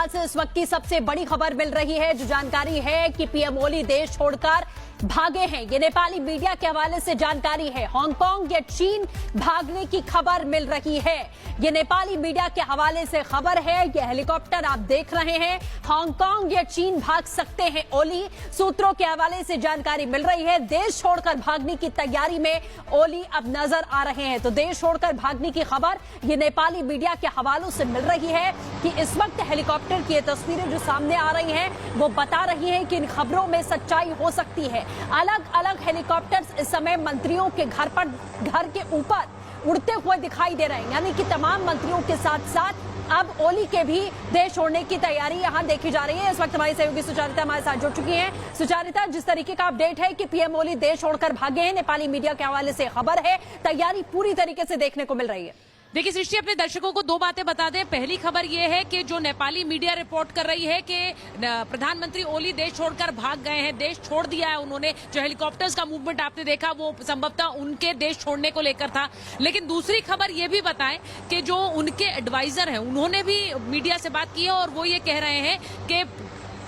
नेपाल से इस वक्त की सबसे बड़ी खबर मिल रही है। जो जानकारी है कि पीएम ओली देश छोड़कर भागे हैं। ये नेपाली मीडिया के हवाले से जानकारी है। हांगकांग या चीन भागने की खबर मिल रही है। ये नेपाली मीडिया के हवाले से खबर है। ये हेलीकॉप्टर आप देख रहे हैं। हांगकांग या चीन भाग सकते हैं ओली, सूत्रों के हवाले से जानकारी मिल रही है। देश छोड़कर भागने की तैयारी में ओली अब नजर आ रहे हैं। तो देश छोड़कर भागने की खबर ये नेपाली मीडिया के हवालों से मिल रही है कि इस वक्त हेलीकॉप्टर की तस्वीरें जो सामने आ रही हैं वो बता रही हैं कि इन खबरों में सच्चाई हो सकती है। अलग अलग हेलीकॉप्टर्स इस समय मंत्रियों के घर के ऊपर उड़ते हुए दिखाई दे रहे हैं, यानी कि तमाम मंत्रियों के साथ साथ अब ओली के भी देश छोड़ने की तैयारी यहां देखी जा रही है। इस वक्त हमारी सहयोगी सुचारिता हमारे साथ जुड़ चुकी हैं। सुचारिता, जिस तरीके का अपडेट है कि पीएम ओली देश छोड़कर भागे हैं, नेपाली मीडिया के हवाले से खबर है, तैयारी पूरी तरीके से देखने को मिल रही है। देखिए सृष्टि, अपने दर्शकों को दो बातें बता दें। पहली खबर यह है कि जो नेपाली मीडिया रिपोर्ट कर रही है कि प्रधानमंत्री ओली देश छोड़कर भाग गए हैं, देश छोड़ दिया है उन्होंने। जो हेलीकॉप्टर्स का मूवमेंट आपने देखा वो संभवतः उनके देश छोड़ने को लेकर था। लेकिन दूसरी खबर यह भी बताएं कि जो उनके एडवाइजर हैं उन्होंने भी मीडिया से बात की है और वो ये कह रहे हैं कि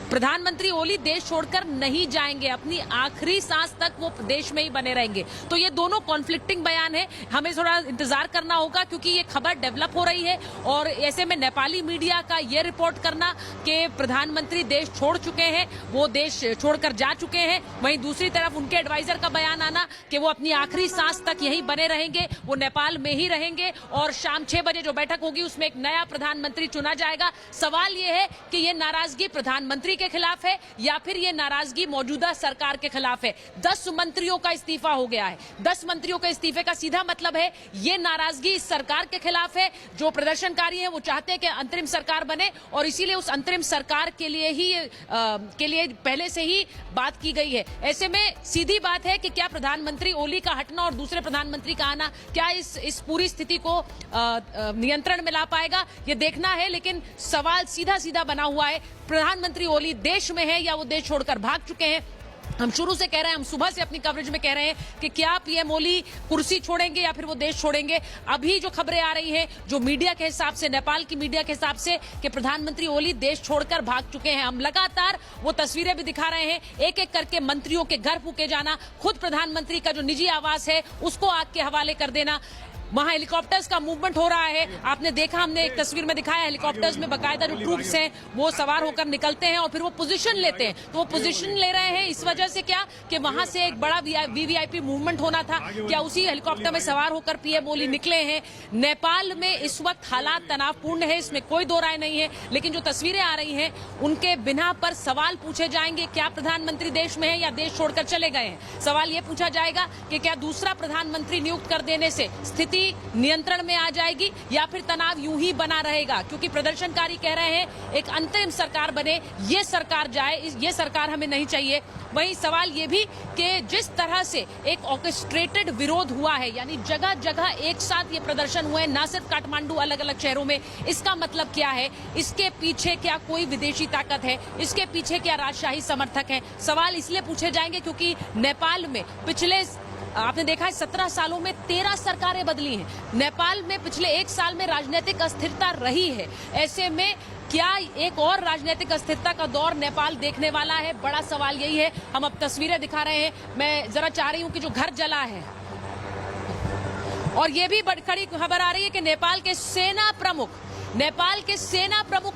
प्रधानमंत्री ओली देश छोड़कर नहीं जाएंगे, अपनी आखिरी सांस तक वो देश में ही बने रहेंगे। तो ये दोनों कॉन्फ्लिक्टिंग बयान है। हमें थोड़ा इंतजार करना होगा क्योंकि ये खबर डेवलप हो रही है और ऐसे में नेपाली मीडिया का ये रिपोर्ट करना कि प्रधानमंत्री देश छोड़ चुके हैं, वो देश छोड़कर जा चुके हैं, वहीं दूसरी तरफ उनके एडवाइजर का बयान आना कि वो अपनी आखिरी सांस तक यहीं बने रहेंगे, वो नेपाल में ही रहेंगे और शाम 6 बजे जो बैठक होगी उसमें एक नया प्रधानमंत्री चुना जाएगा। सवाल ये है कि ये नाराजगी प्रधानमंत्री के खिलाफ है या फिर ये नाराजगी मौजूदा सरकार के खिलाफ है। 10 मंत्रियों का इस्तीफा हो गया है। 10 मंत्रियों के इस्तीफे का सीधा मतलब है ये नाराजगी इस सरकार के खिलाफ है। जो प्रदर्शनकारी हैं वो चाहते हैं कि अंतरिम सरकार बने और इसीलिए उस अंतरिम सरकार के लिए पहले से ही बात की गई है। ऐसे में सीधी बात है कि क्या प्रधानमंत्री ओली का हटना और दूसरे प्रधानमंत्री का आना क्या इस पूरी स्थिति को नियंत्रण में ला पाएगा, ये देखना है। लेकिन सवाल सीधा सीधा बना हुआ है, प्रधानमंत्री ओली देश में है या वो देश छोड़कर भाग चुके हैं। हम शुरू से कह रहे हैं, हम सुबह से अपनी कवरेज में कह रहे हैं कि क्या पीएम ओली कुर्सी छोड़ेंगे या फिर वो देश छोड़ेंगे। अभी जो खबरें आ रही हैं, जो मीडिया के हिसाब से, नेपाल की मीडिया के हिसाब से, कि प्रधानमंत्री ओली देश छोड़कर भाग चुके हैं। हम लगातार वो तस्वीरें भी दिखा रहे हैं, एक एक करके मंत्रियों के घर फूके जाना, खुद प्रधानमंत्री का जो निजी आवास है उसको आग के हवाले कर देना। वहां हेलीकॉप्टर्स का मूवमेंट हो रहा है, आपने देखा, हमने एक तस्वीर में दिखाया, हेलीकॉप्टर्स में बाकायदा जो ट्रूप्स हैं वो सवार होकर निकलते हैं और फिर वो पोजीशन लेते हैं। तो वो पोजीशन ले रहे हैं इस वजह से क्या कि वहां से एक बड़ा वीवीआईपी मूवमेंट होना था। क्या उसी हेलीकॉप्टर में सवार होकर पीएम ओली निकले हैं। नेपाल में इस वक्त हालात तनावपूर्ण है, इसमें कोई दो राय नहीं है। लेकिन जो तस्वीरें आ रही हैं उनके बिना पर सवाल पूछे जाएंगे, क्या प्रधानमंत्री देश में है या देश छोड़कर चले गए हैं। सवाल ये पूछा जाएगा कि क्या दूसरा प्रधानमंत्री नियुक्त कर देने से स्थिति नियंत्रण में आ जाएगी या फिर तनाव यूं ही बना रहेगा। क्योंकि प्रदर्शनकारी कह रहे हैं एक अंतरिम सरकार बने, ये सरकार जाए, ये सरकार हमें नहीं चाहिए। वहीं सवाल ये भी कि जिस तरह से एक ऑर्केस्ट्रेटेड विरोध हुआ है, यानी जगह जगह एक साथ ये प्रदर्शन हुए, ना सिर्फ काठमांडू, अलग अलग शहरों में, इसका मतलब क्या है। इसके पीछे क्या कोई विदेशी ताकत है, इसके पीछे क्या राजशाही समर्थक है। सवाल इसलिए पूछे जाएंगे क्योंकि नेपाल में पिछले, आपने देखा है 17 सालों में 13 सरकारें बदली हैं। नेपाल में पिछले 1 साल में राजनीतिक अस्थिरता रही है। ऐसे में क्या एक और राजनीतिक अस्थिरता का दौर नेपाल देखने वाला है, बड़ा सवाल यही है। हम अब तस्वीरें दिखा रहे हैं, मैं जरा चाह रही हूं कि जो घर जला है, और ये भी बड़ी खबर आ रही है कि नेपाल के सेना प्रमुख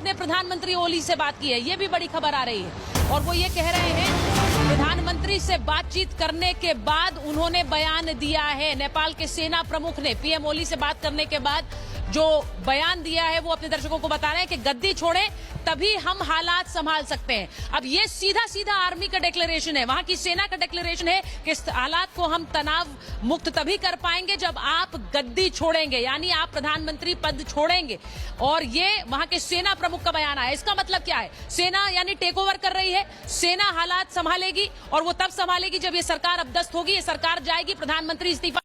ने प्रधानमंत्री ओली से बात की है। ये भी बड़ी खबर आ रही है और वो ये कह रहे हैं प्रधानमंत्री से बातचीत करने के बाद उन्होंने बयान दिया है। नेपाल के सेना प्रमुख ने पीएम ओली से बात करने के बाद जो बयान दिया है वो अपने दर्शकों को बता रहे हैं कि गद्दी छोड़े तभी हम हालात संभाल सकते हैं। अब ये सीधा सीधा आर्मी का डिक्लेरेशन है, वहां की सेना का डिक्लेरेशन है कि इस हालात को हम तनाव मुक्त तभी कर पाएंगे जब आप गद्दी छोड़ेंगे, यानी आप प्रधानमंत्री पद छोड़ेंगे। और ये वहां के सेना प्रमुख का बयान आया। इसका मतलब क्या है, सेना यानी टेक ओवर कर रही है, सेना हालात संभालेगी और वो तब संभालेगी जब ये सरकार अपदस्थ होगी, ये सरकार जाएगी, प्रधानमंत्री इस्तीफा